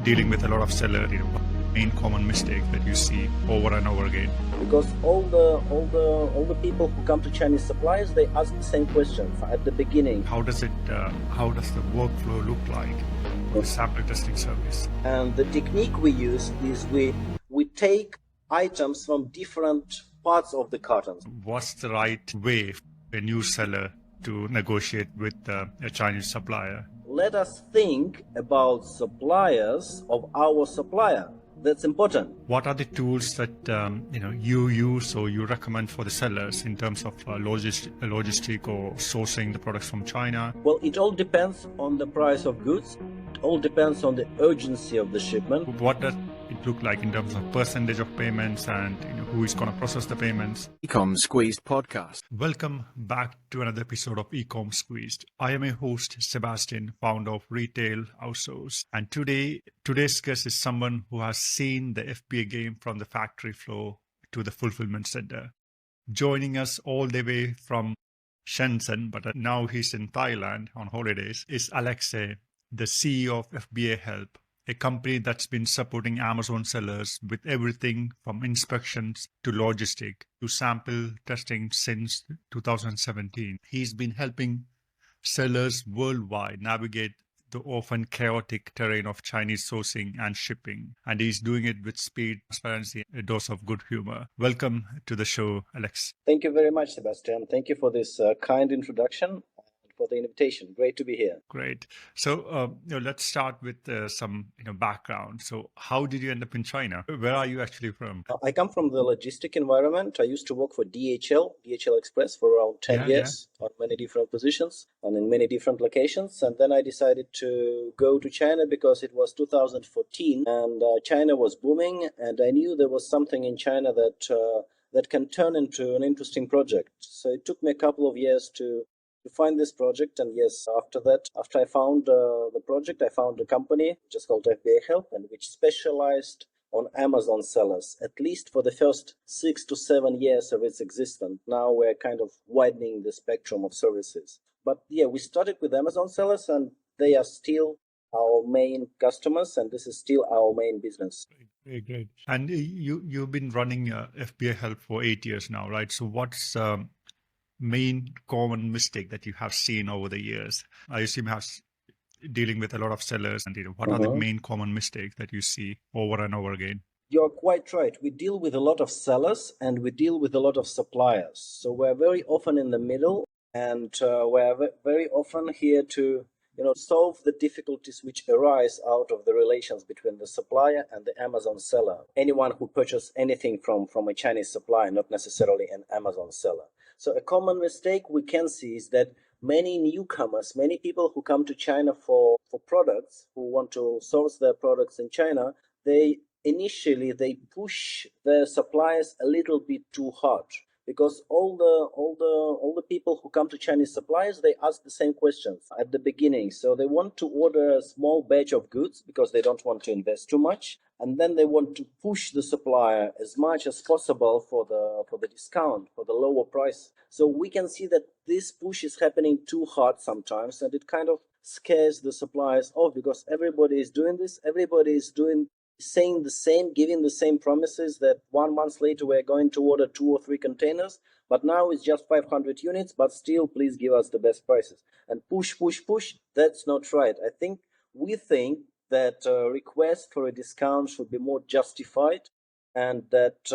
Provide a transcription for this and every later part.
dealing with a lot of seller, main common mistake that you see over and over again? Because all the people who come to Chinese suppliers, they ask the same questions at the beginning. How does the workflow look like for the sample testing service? And the technique we use is we take items from different parts of the cartons. What's the right way for a new seller to negotiate with a Chinese supplier? Let us think about suppliers of our supplier. That's important. What are the tools that you use or you recommend for the sellers in terms of logistic or sourcing the products from China? Well, it all depends on the price of goods. It all depends on the urgency of the shipment. What does it look like in terms of percentage of payments and who is going to process the payments? Ecom Squeezed podcast. Welcome back to another episode of Ecom Squeezed. I am a host, Sebastian, founder of Retail-Outsource. And today's guest is someone who has seen the FBA game from the factory floor to the fulfillment center. Joining us all the way from Shenzhen, but now he's in Thailand on holidays, is Aleksei, the CEO of FBAHELP, a company that's been supporting Amazon sellers with everything from inspections to logistic to sample testing since 2017. He's been helping sellers worldwide navigate the often chaotic terrain of Chinese sourcing and shipping, and he's doing it with speed, transparency, a dose of good humor. Welcome to the show, Alex. Thank you very much, Sebastian. Thank you for this kind introduction. For the invitation. Great to be here. Great. So let's start with some background. So how did you end up in China? Where are you actually from? I come from the logistic environment. I used to work for DHL Express for around 10 years on many different positions and in many different locations. And then I decided to go to China because it was 2014 and China was booming. And I knew there was something in China that can turn into an interesting project. So it took me a couple of years to find this project. And yes, after I found the project, I found a company just called FBAHELP and which specialized on Amazon sellers, at least for the first 6 to 7 years of its existence. Now we're kind of widening the spectrum of services. But yeah, we started with Amazon sellers and they are still our main customers and this is still our main business. Great. And you've been running FBAHELP for 8 years now, right? So what's main common mistake that you have seen over the years? I assume you have dealing with a lot of sellers, and what are the main common mistakes that you see over and over again? You're quite right. We deal with a lot of sellers and we deal with a lot of suppliers. So we're very often in the middle and we're very often here to solve the difficulties which arise out of the relations between the supplier and the Amazon seller. Anyone who purchases anything from a Chinese supplier, not necessarily an Amazon seller. So a common mistake we can see is that many newcomers, many people who come to China for products, who want to source their products in China, they push their suppliers a little bit too hard. Because all the people who come to Chinese suppliers, they ask the same questions at the beginning. So they want to order a small batch of goods because they don't want to invest too much, and then they want to push the supplier as much as possible for the discount, for the lower price. So we can see that this push is happening too hard sometimes, and it kind of scares the suppliers off because everybody is doing this. Everybody is saying the same, giving the same promises that 1 month later we're going to order 2 or 3 containers, but now it's just 500 units, but still please give us the best prices. And push, that's not right. We think that request for a discount should be more justified and that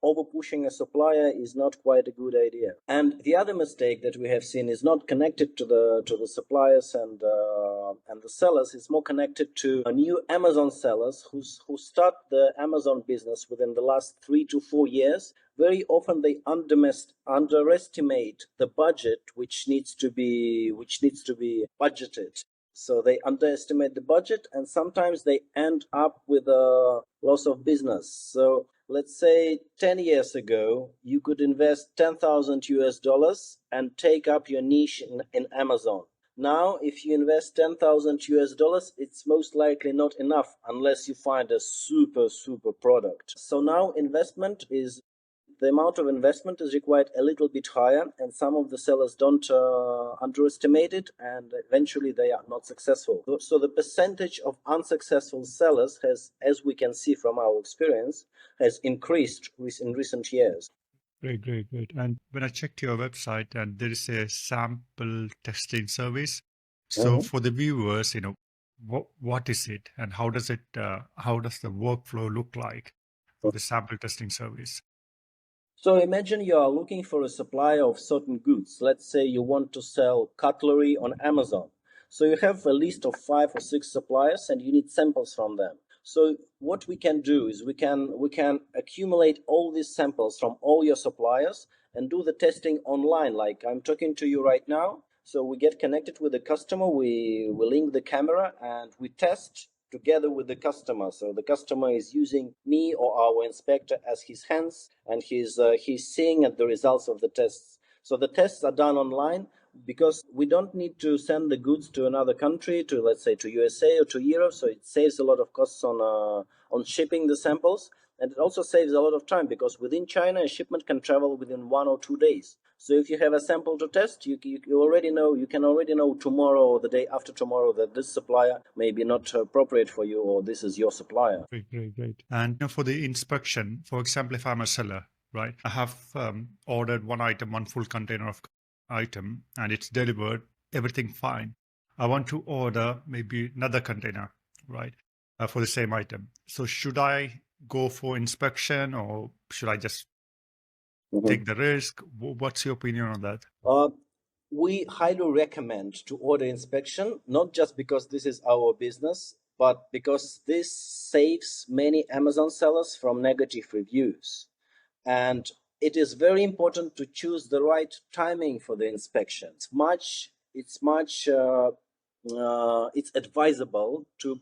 over-pushing a supplier is not quite a good idea. And the other mistake that we have seen is not connected to the suppliers and the sellers. It's more connected to new Amazon sellers who start the Amazon business within the last 3 to 4 years. Very often they underestimate the budget which needs to be budgeted. So they underestimate the budget and sometimes they end up with a loss of business. So let's say 10 years ago, you could invest $10,000 and take up your niche in Amazon. Now, if you invest $10,000, it's most likely not enough unless you find a super product. So now investment is the amount of investment is required a little bit higher, and some of the sellers don't underestimate it, and eventually they are not successful. So the percentage of unsuccessful sellers has, as we can see from our experience, has increased in recent years. Great. And when I checked your website, and there is a sample testing service. So for the viewers, what is it, and how does the workflow look like for the sample testing service? So imagine you are looking for a supplier of certain goods. Let's say you want to sell cutlery on Amazon. So you have a list of 5 or 6 suppliers and you need samples from them. So what we can do is we can accumulate all these samples from all your suppliers and do the testing online, like I'm talking to you right now. So we get connected with the customer, we link the camera and we test together with the customer. So the customer is using me or our inspector as his hands, and he's seeing the results of the tests. So the tests are done online because we don't need to send the goods to another country, to let's say to USA or to Europe. So it saves a lot of costs on shipping the samples, and it also saves a lot of time because within China a shipment can travel within 1 or 2 days. So if you have a sample to test, you can already know tomorrow or the day after tomorrow that this supplier may be not appropriate for you, or this is your supplier. Great. And for the inspection, for example, if I'm a seller, right, I have ordered one item, one full container of item, and it's delivered, everything fine. I want to order maybe another container, right, for the same item. So should I go for inspection, or should I just take the risk? What's your opinion on that? We highly recommend to order inspection, not just because this is our business, but because this saves many Amazon sellers from negative reviews. And it is very important to choose the right timing for the inspection. It's advisable to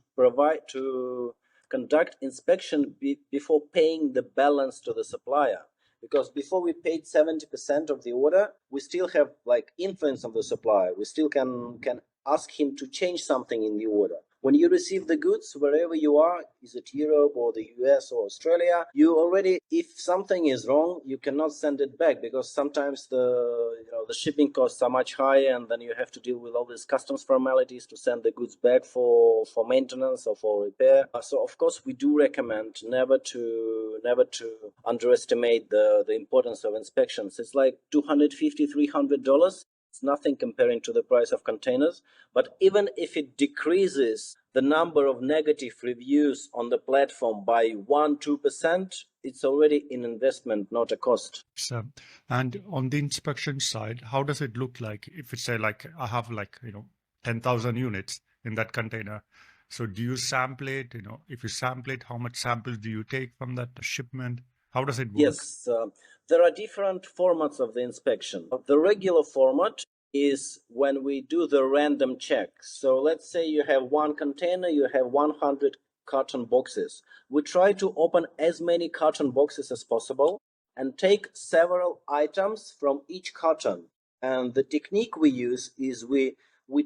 conduct inspection before paying the balance to the supplier. Because before we paid 70% of the order, we still have influence on the supplier. We still can ask him to change something in the order. When you receive the goods, wherever you are, is it Europe or the US or Australia, you already, if something is wrong, you cannot send it back because sometimes the shipping costs are much higher, and then you have to deal with all these customs formalities to send the goods back for maintenance or for repair. So of course we do recommend never to underestimate the importance of inspections. It's like $250-300. It's nothing comparing to the price of containers, but even if it decreases the number of negative reviews on the platform by 1-2%, it's already an investment, not a cost. So, and on the inspection side, how does it look like? If it's say I have 10,000 units in that container. So do you sample it? If you sample it, how much samples do you take from that shipment? How does it work? Yes, there are different formats of the inspection. The regular format is when we do the random check. So let's say you have one container, you have 100 carton boxes. We try to open as many carton boxes as possible and take several items from each carton. And the technique we use is we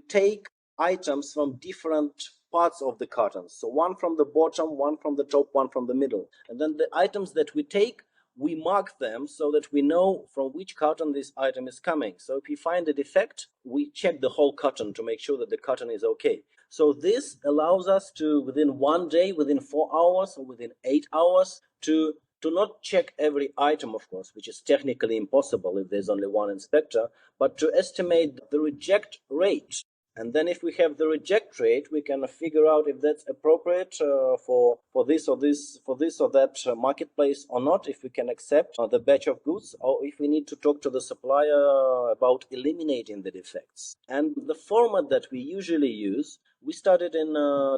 take items from different parts of the cartons. So one from the bottom, one from the top, one from the middle. And then the items that we take, we mark them so that we know from which carton this item is coming. So if we find a defect, we check the whole carton to make sure that the carton is okay. So this allows us to, within 1 day, within 4 hours, or within 8 hours, to not check every item, of course, which is technically impossible if there's only one inspector, but to estimate the reject rate. And then if we have the reject rate, we can figure out if that's appropriate for this or that marketplace or not, if we can accept the batch of goods, or if we need to talk to the supplier about eliminating the defects. And the format that we usually use, we started in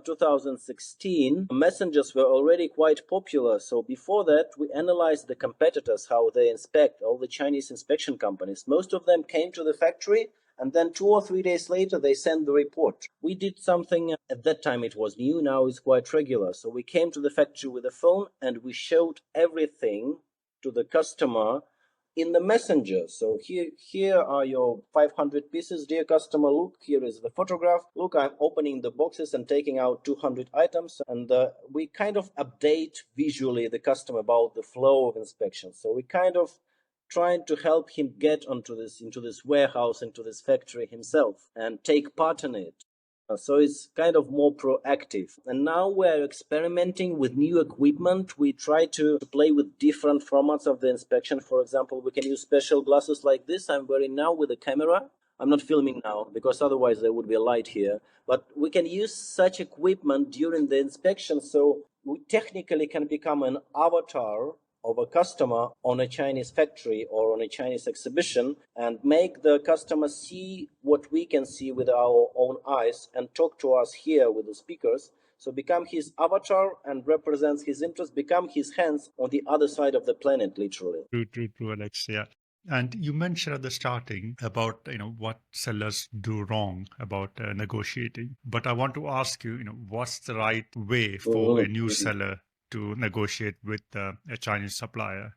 2016. Messengers were already quite popular. So before that, we analyzed the competitors, how they inspect, all the Chinese inspection companies. Most of them came to the factory, and then 2 or 3 days later, they send the report. We did something, at that time it was new, now it's quite regular. So we came to the factory with a phone and we showed everything to the customer in the messenger. So here are your 500 pieces, dear customer. Look, here is the photograph. Look, I'm opening the boxes and taking out 200 items, and we kind of update visually the customer about the flow of inspection. So we kind of trying to help him get into this warehouse, into this factory himself, and take part in it. So it's kind of more proactive. And now we're experimenting with new equipment. We try to play with different formats of the inspection. For example, we can use special glasses like this I'm wearing now with a camera. I'm not filming now because otherwise there would be a light here. But we can use such equipment during the inspection, so we technically can become an avatar of a customer on a Chinese factory or on a Chinese exhibition and make the customer see what we can see with our own eyes and talk to us here with the speakers. So become his avatar and represents his interest, become his hands on the other side of the planet, literally. True, Alex. Yeah. And you mentioned at the starting about what sellers do wrong about negotiating. But I want to ask you, what's the right way for a new seller to negotiate with a Chinese supplier?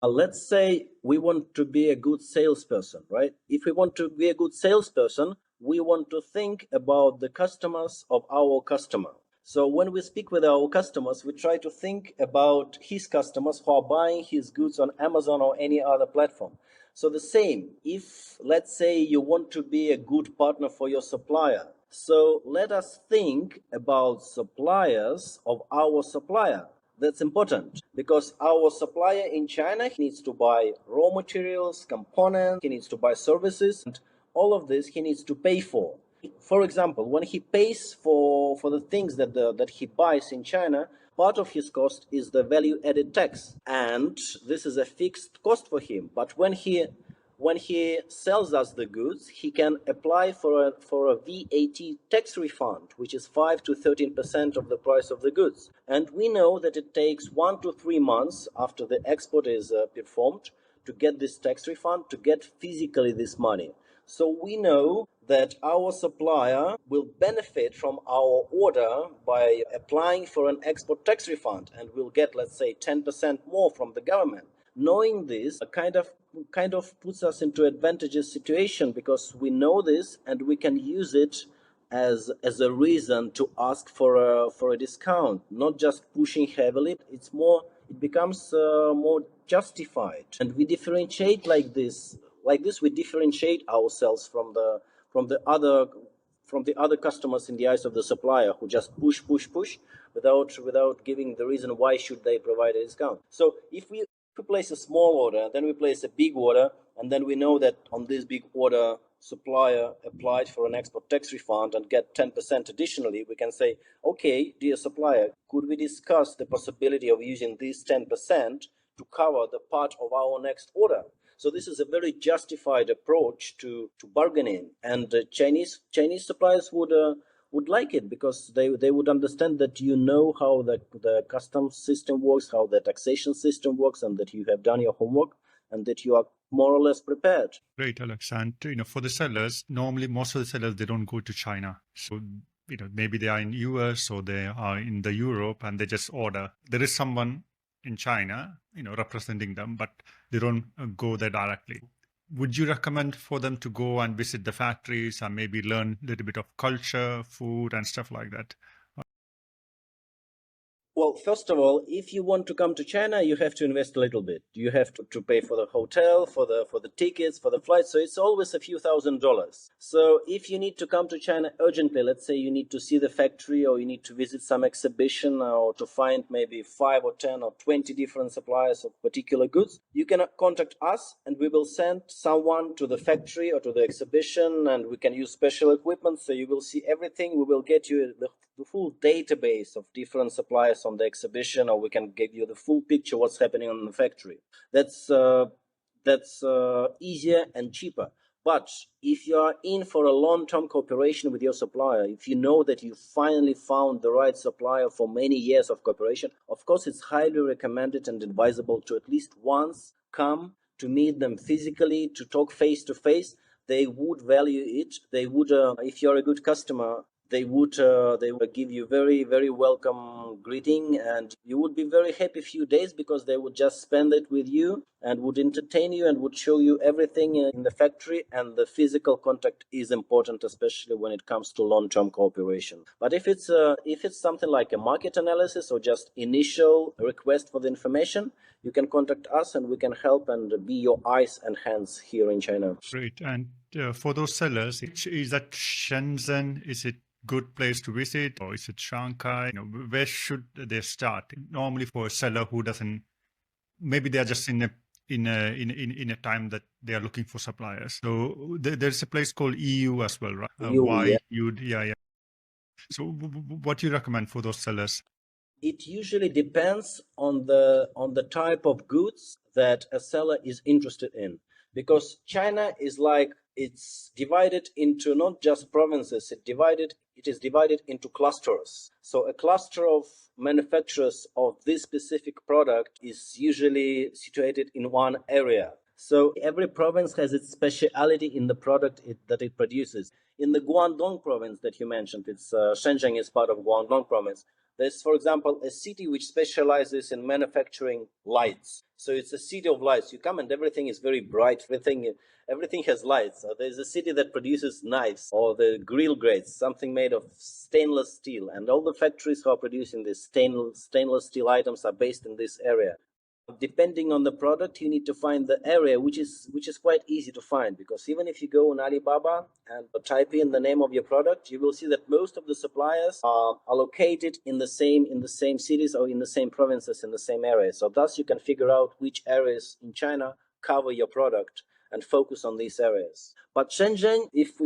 Let's say we want to be a good salesperson, right? If we want to be a good salesperson, we want to think about the customers of our customer. So when we speak with our customers, we try to think about his customers who are buying his goods on Amazon or any other platform. So the same, if let's say you want to be a good partner for your supplier, so let us think about suppliers of our supplier. That's important because our supplier in China needs to buy raw materials, components, he needs to buy services, and all of this he needs to pay for. For example, when he pays for the things that he buys in China, part of his cost is the value-added tax, and this is a fixed cost for him. But when he sells us the goods, he can apply for a VAT tax refund, which is 5 to 13% of the price of the goods. And we know that it takes 1 to 3 months after the export is performed to get this tax refund, to get physically this money. So we know that our supplier will benefit from our order by applying for an export tax refund and will get, let's say, 10% more from the government. Knowing this kind of puts us into advantageous situation because we know this and we can use it as a reason to ask for a discount, not just pushing heavily. It becomes more justified, and we differentiate like this. We differentiate ourselves from the other customers in the eyes of the supplier who just push without giving the reason why should they provide a discount. So if we place a small order, then we place a big order, and then we know that on this big order supplier applied for an export tax refund and get 10% additionally, we can say, okay, dear supplier, could we discuss the possibility of using this 10% to cover the part of our next order? So this is a very justified approach to bargaining, and Chinese suppliers would like it because they would understand that you know how the customs system works, how the taxation system works, and that you have done your homework and that you are more or less prepared. Great, Alex. And for the sellers, normally most of the sellers, they don't go to China. So maybe they are in US or they are in the Europe and they just order. There is someone in China, representing them, but they don't go there directly. Would you recommend for them to go and visit the factories and maybe learn a little bit of culture, food, and stuff like that? Well, first of all, if you want to come to China, you have to invest a little bit. You have to pay for the hotel, for the tickets, for the flights. So it's always a few $1,000s. So if you need to come to China urgently, let's say you need to see the factory or you need to visit some exhibition or to find maybe 5 or 10 or 20 different suppliers of particular goods, you can contact us and we will send someone to the factory or to the exhibition, and we can use special equipment. So you will see everything. We will get you the full database of different suppliers on the exhibition, or we can give you the full picture what's happening on the factory. That's easier and cheaper. But if you are in for a long-term cooperation with your supplier, if you know that you finally found the right supplier for many years of cooperation, of course it's highly recommended and advisable to at least once come to meet them physically, to talk face to face. They would value it. They would, if you're a good customer, they would give you very, very welcome greeting, and you would be very happy few days because they would just spend it with you and would entertain you and would show you everything in the factory. And the physical contact is important, especially when it comes to long-term cooperation. But if it's something like a market analysis or just initial request for the information, you can contact us and we can help and be your eyes and hands here in China. Great. And for those sellers, is that Shenzhen? Is it good place to visit, or is it Shanghai? Where should they start? Normally, for a seller who doesn't, maybe they are just in a time that they are looking for suppliers. So there's a place called EU as well, right? EU, yeah. So what do you recommend for those sellers? It usually depends on the type of goods that a seller is interested in, because China is like, it's divided into not just provinces, it is divided into clusters. So a cluster of manufacturers of this specific product is usually situated in one area. So every province has its speciality in the product that it produces. In the Guangdong province that you mentioned, it's Shenzhen is part of Guangdong province. There's, for example, a city which specializes in manufacturing lights. So it's a city of lights. You come and everything is very bright. Everything has lights. There's a city that produces knives or the grill grates, something made of stainless steel. And all the factories who are producing these stainless steel items are based in this area. Depending on the product, you need to find the area, which is quite easy to find, because even if you go on Alibaba and type in the name of your product, you will see that most of the suppliers are located in the same cities or in the same provinces, in the same areas. So thus you can figure out which areas in China cover your product and focus on these areas. But Shenzhen, if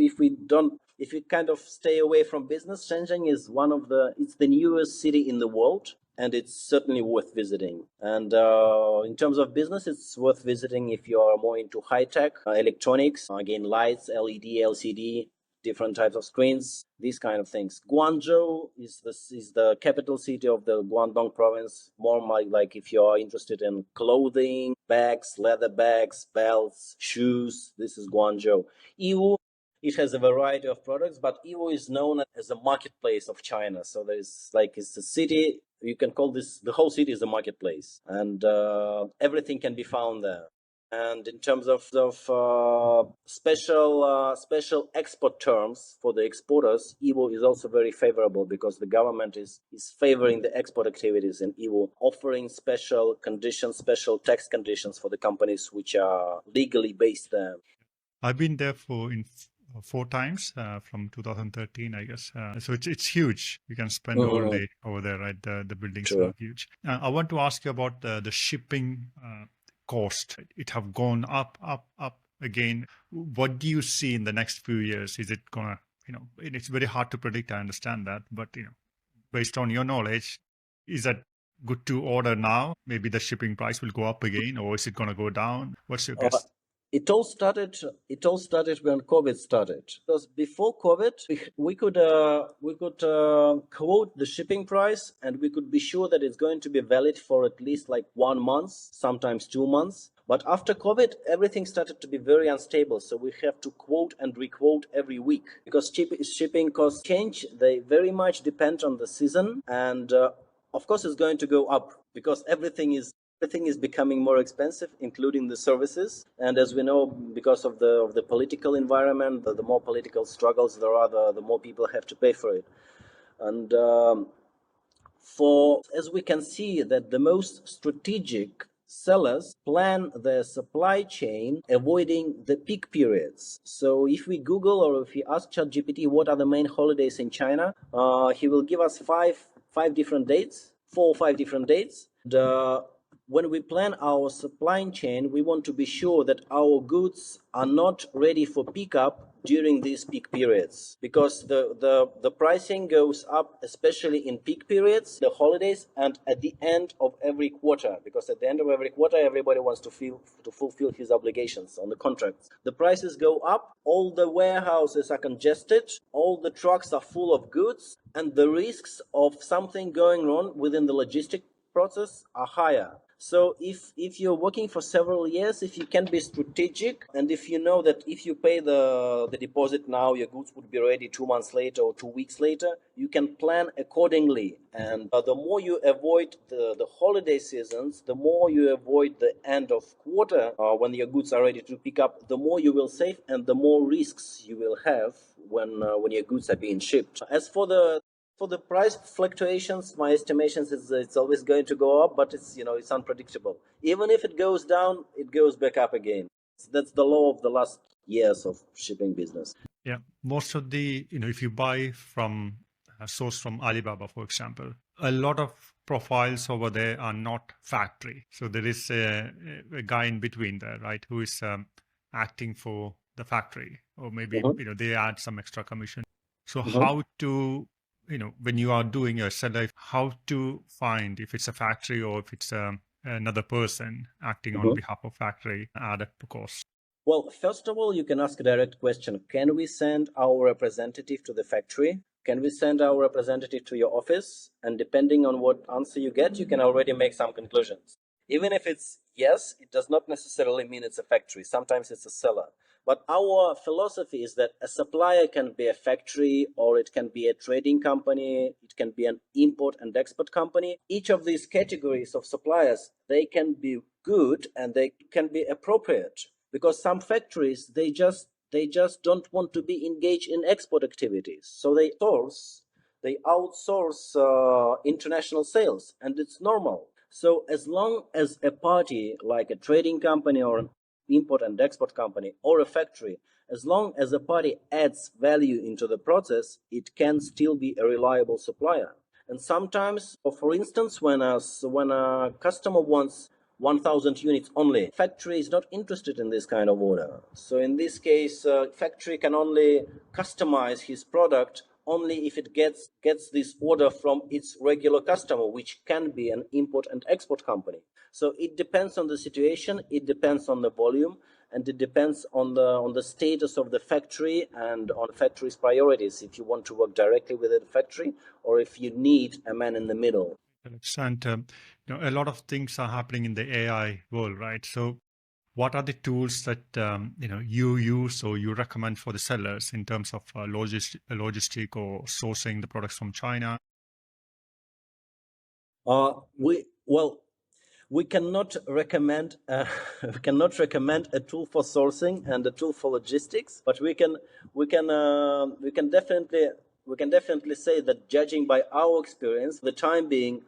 you kind of stay away from business, Shenzhen is it's the newest city in the world. And it's certainly worth visiting. And in terms of business, it's worth visiting if you are more into high-tech, electronics, again, lights, LED, LCD, different types of screens, these kind of things. Guangzhou is the capital city of the Guangdong province, more like if you are interested in clothing, bags, leather bags, belts, shoes, this is Guangzhou. Yiwu, it has a variety of products, but Yiwu is known as a marketplace of China. So it's a city, you can call the whole city is a marketplace, and everything can be found there. And in terms of special export terms for the exporters, Yiwu is also very favorable, because the government is favoring the export activities in Yiwu, offering special conditions, special tax conditions for the companies which are legally based there. I've been there for 4 times from 2013, I guess. So it's huge. You can spend all day over there, right? The buildings are huge. I want to ask you about the shipping cost. It have gone up again. What do you see in the next few years? Is it gonna, it's very hard to predict. I understand that, but based on your knowledge, is that good to order now? Maybe the shipping price will go up again, or is it gonna go down? What's your guess? It all started when COVID started. Because before COVID, we could quote the shipping price, and we could be sure that it's going to be valid for at least like 1 month, sometimes 2 months. But after COVID, everything started to be very unstable. So we have to quote and requote every week, because shipping costs change. They very much depend on the season, and of course it's going to go up, because everything is becoming more expensive, including the services. And as we know, because of the political environment, the more political struggles there are, the more people have to pay for it. And as we can see, that the most strategic sellers plan their supply chain avoiding the peak periods. So if we Google or if we ask ChatGPT what are the main holidays in China, he will give us 4 or 5 different dates. And when we plan our supply chain, we want to be sure that our goods are not ready for pickup during these peak periods, because the pricing goes up, especially in peak periods, the holidays, and at the end of every quarter, because at the end of every quarter, everybody wants to fulfill his obligations on the contracts. The prices go up, all the warehouses are congested, all the trucks are full of goods, and the risks of something going wrong within the logistic process are higher. So if you're working for several years, if you can be strategic, and if you know that if you pay the deposit now, your goods would be ready 2 months later or 2 weeks later, you can plan accordingly. And the more you avoid the holiday seasons, the more you avoid the end of quarter when your goods are ready to pick up, the more you will save and the more risks you will have when your goods are being shipped. As for the price fluctuations, my estimations is it's always going to go up, but it's unpredictable. Even if it goes down, it goes back up again. That's the law of the last years of shipping business. Yeah, most of the, if you buy from a source from Alibaba, for example, a lot of profiles over there are not factory. So there is a guy in between there, right, who is acting for the factory, or maybe, they add some extra commission. So how to, when you are doing your seller, how to find if it's a factory or if it's another person acting on behalf of factory at a cost? Well, first of all, you can ask a direct question. Can we send our representative to the factory? Can we send our representative to your office? And depending on what answer you get, you can already make some conclusions. Even if it's yes, it does not necessarily mean it's a factory. Sometimes it's a seller. But our philosophy is that a supplier can be a factory, or it can be a trading company, it can be an import and export company. Each of these categories of suppliers, they can be good and they can be appropriate, because some factories, they just don't want to be engaged in export activities. So they outsource international sales, and it's normal. So as long as a party like a trading company or an import and export company or a factory, as long as a party adds value into the process, it can still be a reliable supplier. And sometimes, for instance, when a customer wants 1,000 units only, factory is not interested in this kind of order. So in this case, factory can only customize his product only if it gets this order from its regular customer, which can be an import and export company. So it depends on the situation, it depends on the volume, and it depends on the status of the factory and on factory's priorities, if you want to work directly with the factory or if you need a man in the middle. And a lot of things are happening in the AI world, right? So what are the tools that you use or you recommend for the sellers in terms of logistic or sourcing the products from China? We cannot recommend a tool for sourcing and a tool for logistics, but we can definitely say that, judging by our experience, the time being,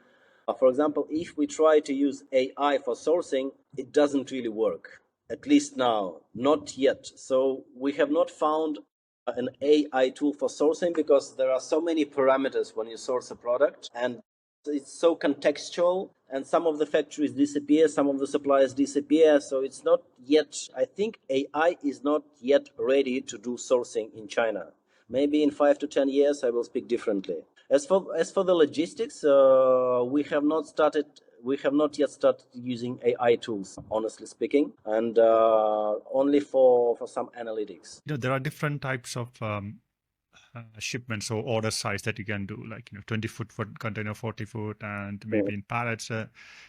for example, if we try to use AI for sourcing, it doesn't really work. At least now, not yet. So we have not found an AI tool for sourcing, because there are so many parameters when you source a product, and it's so contextual, and some of the factories disappear, some of the suppliers disappear. So it's not yet, I think AI is not yet ready to do sourcing in China. Maybe in 5 to 10 years, I will speak differently. As for the logistics, we have not yet started using AI tools, honestly speaking, and only for some analytics. There are different types of shipments or order size that you can do, like 20-foot container, 40-foot, and maybe in pallets.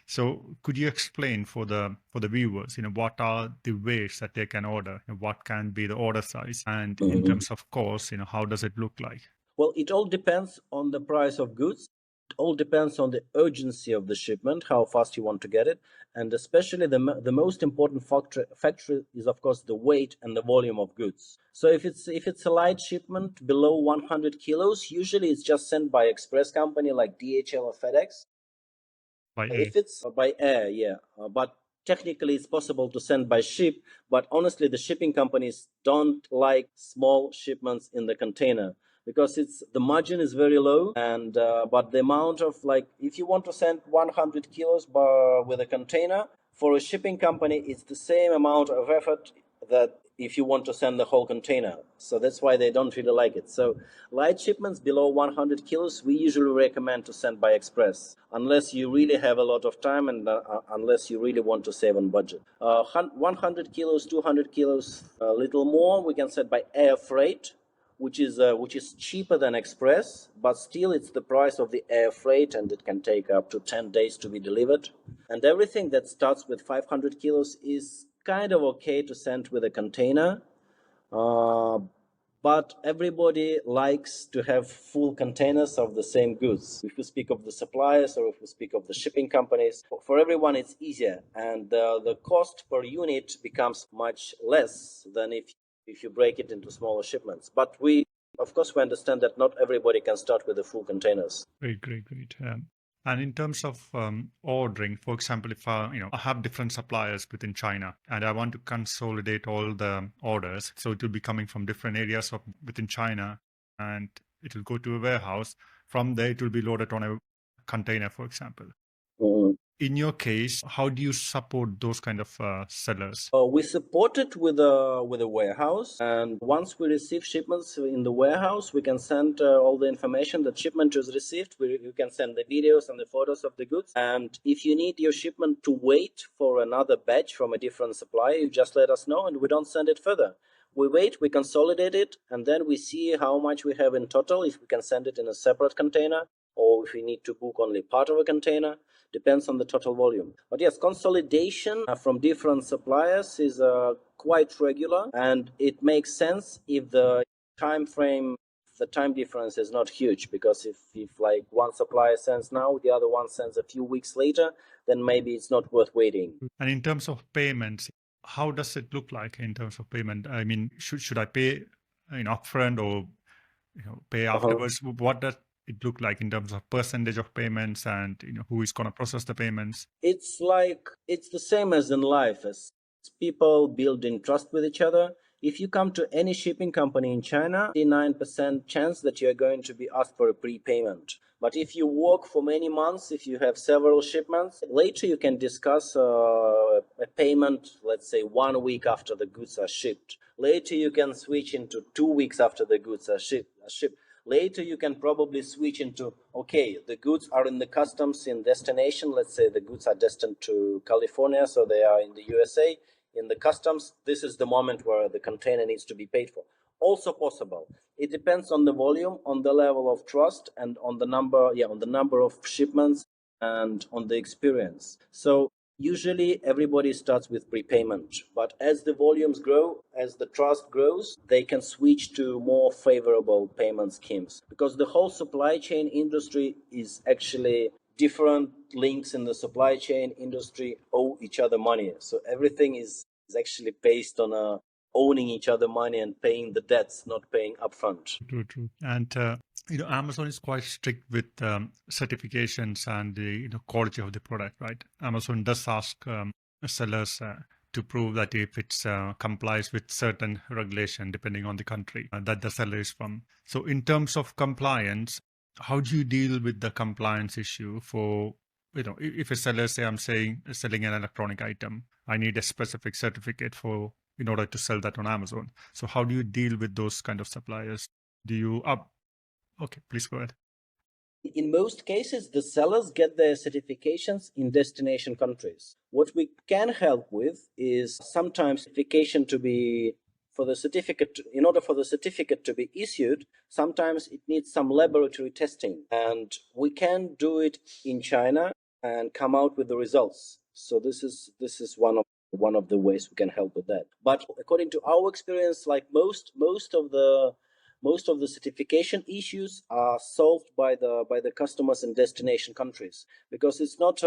So could you explain for the viewers, what are the ways that they can order, what can be the order size, and in terms of cost, how does it look like? Well, it all depends on the price of goods. It all depends on the urgency of the shipment, how fast you want to get it, and especially the most important factor is, of course, the weight and the volume of goods. So if it's a light shipment below 100 kilos, usually it's just sent by express company like DHL or FedEx. By air. If it's by air, yeah, but technically it's possible to send by ship. But honestly, the shipping companies don't like small shipments in the container, because the margin is very low, and but the amount of, like, if you want to send 100 kilos with a container, for a shipping company, it's the same amount of effort that if you want to send the whole container. So that's why they don't really like it. So light shipments below 100 kilos, we usually recommend to send by express, unless you really have a lot of time and unless you really want to save on budget. 100 kilos, 200 kilos, a little more, we can send by air freight. which is cheaper than express, but still it's the price of the air freight, and it can take up to 10 days to be delivered. And everything that starts with 500 kilos is kind of okay to send with a container. But everybody likes to have full containers of the same goods. If we speak of the suppliers or if we speak of the shipping companies, for everyone it's easier, and the cost per unit becomes much less than if you break it into smaller shipments. But of course, we understand that not everybody can start with the full containers. Great. And in terms of ordering, for example, if I have different suppliers within China and I want to consolidate all the orders, so it will be coming from different areas within China, and it will go to a warehouse. From there, it will be loaded on a container, for example. Mhm. In your case, how do you support those kind of sellers? We support it with a warehouse, and once we receive shipments in the warehouse, we can send all the information that shipment is received. You can send the videos and the photos of the goods, and if you need your shipment to wait for another batch from a different supplier, you just let us know, and we don't send it further. We wait, we consolidate it, and then we see how much we have in total, if we can send it in a separate container, or if we need to book only part of a container. Depends on the total volume. But yes, consolidation from different suppliers is quite regular, and it makes sense if the time difference is not huge, because if like one supplier sends now, the other one sends a few weeks later, then maybe it's not worth waiting. And in terms of payments, how does it look like in terms of payment? I mean, should I pay upfront or pay afterwards? What does it look like in terms of percentage of payments, and who is going to process the payments? It's the same as in life, as people building trust with each other. If you come to any shipping company in China, 89% chance that you're going to be asked for a prepayment. But if you work for many months, if you have several shipments, later you can discuss a payment, let's say 1 week after the goods are shipped. Later you can switch into 2 weeks after the goods are shipped. Later you can probably switch into, okay, the goods are in the customs in destination. Let's say the goods are destined to California, so they are in the USA. In the customs, this is the moment where the container needs to be paid for. Also possible. It depends on the volume, on the level of trust, and on the number of shipments, and on the experience. So usually everybody starts with prepayment, but as the volumes grow, as the trust grows, they can switch to more favorable payment schemes, because the whole supply chain industry is actually different links in the supply chain industry owe each other money. So everything is actually based on owning each other money and paying the debts, not paying upfront. True. And Amazon is quite strict with certifications and the quality of the product, right? Amazon does ask sellers to prove that if it complies with certain regulation, depending on the country that the seller is from. So in terms of compliance, how do you deal with the compliance issue for, if a seller say, I'm selling an electronic item, I need a specific certificate in order to sell that on Amazon. So how do you deal with those kind of suppliers? Do you Okay, please go ahead. In most cases, the sellers get their certifications in destination countries. What we can help with is sometimes certification in order for the certificate to be issued, sometimes it needs some laboratory testing, and we can do it in China and come out with the results. So this is one of the ways we can help with that. But according to our experience, like most of the certification issues are solved by the customers in destination countries, because it's not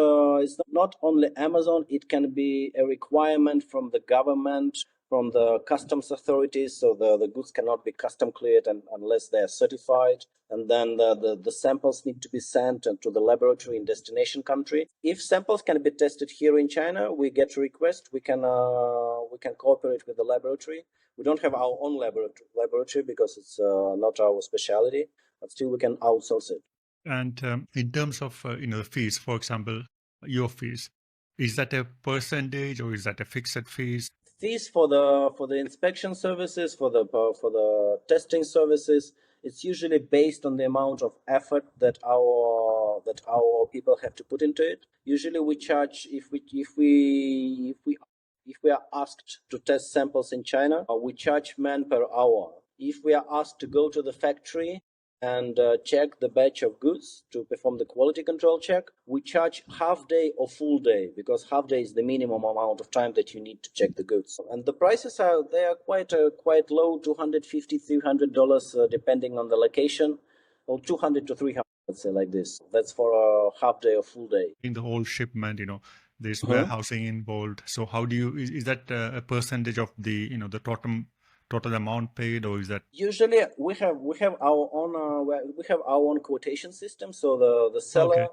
only Amazon. It can be a requirement from the government, from the customs authorities, so the goods cannot be custom cleared unless they are certified, and then the samples need to be sent to the laboratory in destination country. If samples can be tested here in China, we get a request, we can cooperate with the laboratory. We don't have our own laboratory because it's not our specialty, but still we can outsource it. And in terms of the fees, for example, your fees, is that a percentage or is that a fixed fees? Fees for the inspection services, for the testing services, it's usually based on the amount of effort that our people have to put into it. Usually we charge, if we are asked to test samples in China, we charge man per hour. If we are asked to go to the factory and check the batch of goods to perform the quality control check, we charge half day or full day, because half day is the minimum amount of time that you need to check the goods. And the prices are quite low, $250, $300 depending on the location, or 200 to 300, let's say like this. That's for a half day or full day. In the whole shipment, there's Mhm. warehousing involved. So how do you, is that a percentage of the, the total amount paid, or is that? Usually we have our own quotation system. So the seller Okay.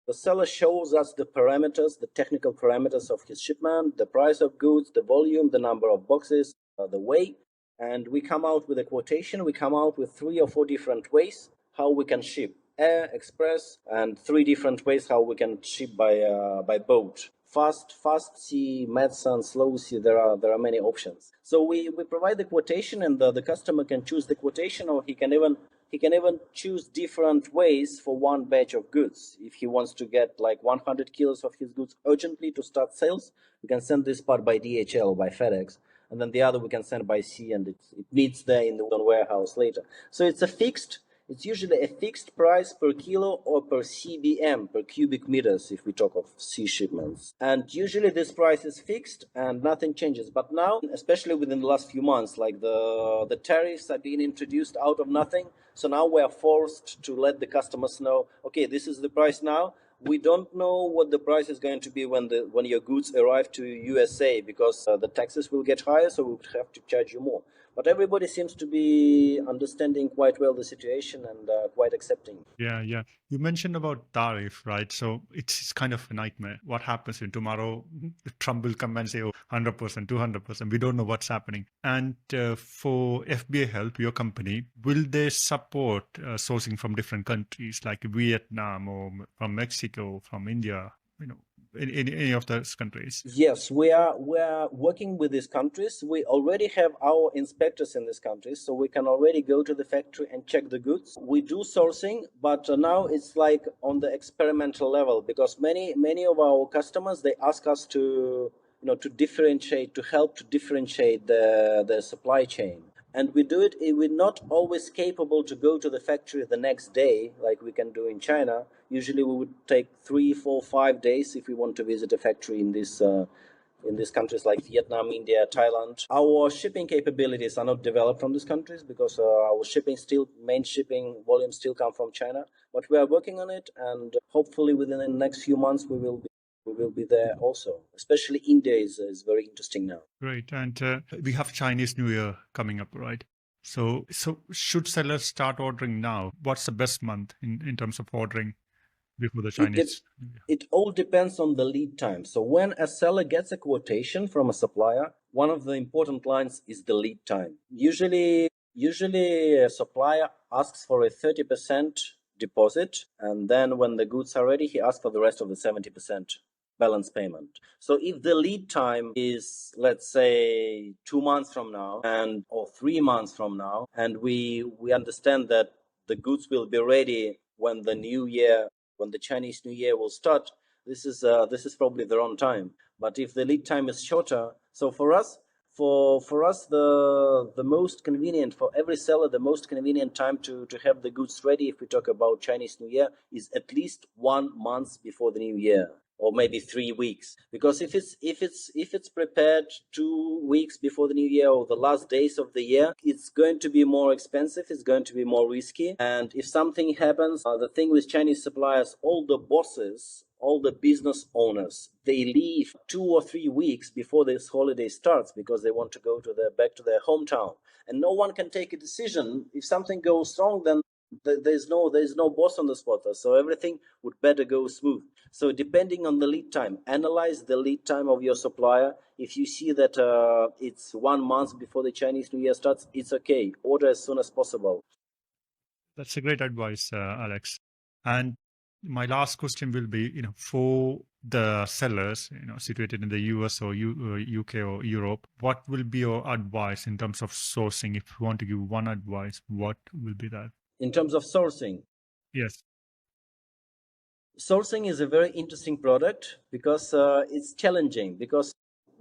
the seller shows us the parameters, the technical parameters of his shipment, the price of goods, the volume, the number of boxes, the weight, and we come out with a quotation. We come out with 3 or 4 different ways how we can ship: air, express, and 3 different ways how we can ship by boat. Fast sea, medicine, slow sea. There are many options. So we provide the quotation, and the customer can choose the quotation, or he can even choose different ways for one batch of goods. If he wants to get like 100 kilos of his goods urgently to start sales, we can send this part by DHL or by FedEx, and then the other we can send by sea, and it meets there in the warehouse later. So it's usually a fixed price per kilo or per CBM, per cubic meters, if we talk of sea shipments. And usually this price is fixed and nothing changes. But now, especially within the last few months, like the tariffs are being introduced out of nothing. So now we are forced to let the customers know, okay, this is the price now. We don't know what the price is going to be when your goods arrive to USA, because the taxes will get higher, so we would have to charge you more. But everybody seems to be understanding quite well the situation and quite accepting. Yeah, yeah. You mentioned about tariff, right? So it's kind of a nightmare. What happens when tomorrow Trump will come and say, oh, 100%, 200%. We don't know what's happening. And for FBAHELP, your company, will they support sourcing from different countries like Vietnam or from Mexico, from India, in any of those countries? Yes, we are working with these countries. We already have our inspectors in these countries, so we can already go to the factory and check the goods. We do sourcing, but now it's like on the experimental level, because many of our customers, they ask us to to help to differentiate the supply chain. And we do it. We're not always capable to go to the factory the next day like we can do in China. Usually we would take 3, 4, 5 days if we want to visit a factory in these countries like Vietnam, India, Thailand. Our shipping capabilities are not developed from these countries, because our main shipping volumes still come from China. But we are working on it, and hopefully within the next few months we will be there also. Especially India is very interesting now. Great. And we have Chinese New Year coming up, right? So should sellers start ordering now? What's the best month in terms of ordering before the Chinese New Year? It all depends on the lead time. So when a seller gets a quotation from a supplier, one of the important lines is the lead time. Usually a supplier asks for a 30% deposit, and then when the goods are ready, he asks for the rest of the 70% balance payment. So if the lead time is, let's say, 2 months from now or 3 months from now, and we understand that the goods will be ready when the Chinese New Year will start, this is probably the wrong time. But if the lead time is shorter, so for us, the most convenient, for every seller, the most convenient time to have the goods ready, if we talk about Chinese New Year, is at least 1 month before the New Year, or maybe 3 weeks. Because if it's prepared 2 weeks before the New Year or the last days of the year, it's going to be more expensive, it's going to be more risky. And if something happens, the thing with Chinese suppliers, all the bosses, all the business owners, they leave 2 or 3 weeks before this holiday starts, because they want to go back to their hometown. And no one can take a decision. If something goes wrong, then there's no boss on the spot, so everything would better go smooth. So depending on the lead time, analyze the lead time of your supplier. If you see that it's 1 month before the Chinese New Year starts, it's okay. Order as soon as possible. That's a great advice, Alex. And my last question will be, for the sellers, situated in the US or UK or Europe, what will be your advice in terms of sourcing? If you want to give one advice, what will be that? In terms of sourcing, Yes. sourcing is a very interesting product, because it's challenging, because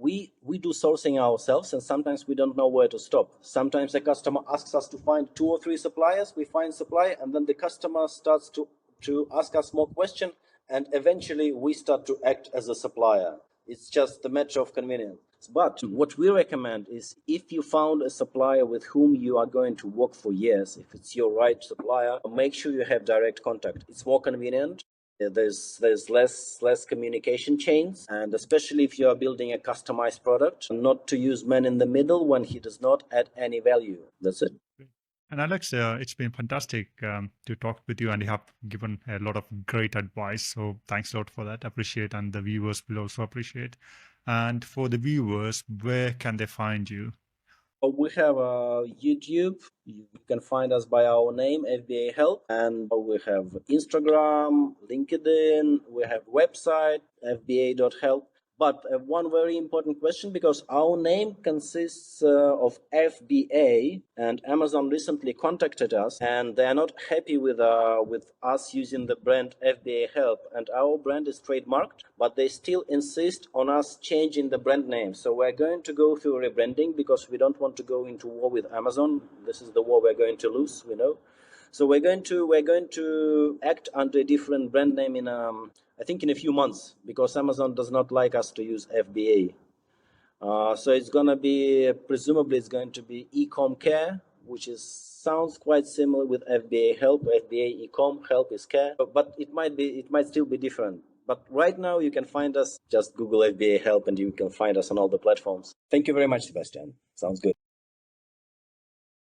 we do sourcing ourselves, and sometimes we don't know where to stop. Sometimes a customer asks us to find 2 or 3 suppliers, we find supplier, and then the customer starts to ask us more questions, and eventually we start to act as a supplier. It's just a matter of convenience. But what we recommend is, if you found a supplier with whom you are going to work for years, if it's your right supplier, make sure you have direct contact. It's more convenient. There's less communication chains, and especially if you are building a customized product, not to use man in the middle when he does not add any value. That's it. And Alex, it's been fantastic to talk with you, and you have given a lot of great advice. So thanks a lot for that. Appreciate, and the viewers will also appreciate. And for the viewers, where can they find you? We have YouTube. You can find us by our name, FBAHELP, and we have Instagram, LinkedIn. We have website, fba.help. But one very important question, because our name consists of FBA, and Amazon recently contacted us, and they are not happy with us using the brand FBAHELP, and our brand is trademarked, but they still insist on us changing the brand name. So we're going to go through rebranding, because we don't want to go into war with Amazon. This is the war we're going to lose, we know. So we're going to act under a different brand name in I think in a few months, because Amazon does not like us to use FBA. So it's going to be, presumably it's going to be Ecom Care, which sounds quite similar with FBA Help. FBA Ecom, Help is Care, but it might still be different. But right now you can find us, just Google FBA Help and you can find us on all the platforms. Thank you very much, Sebastian. Sounds good.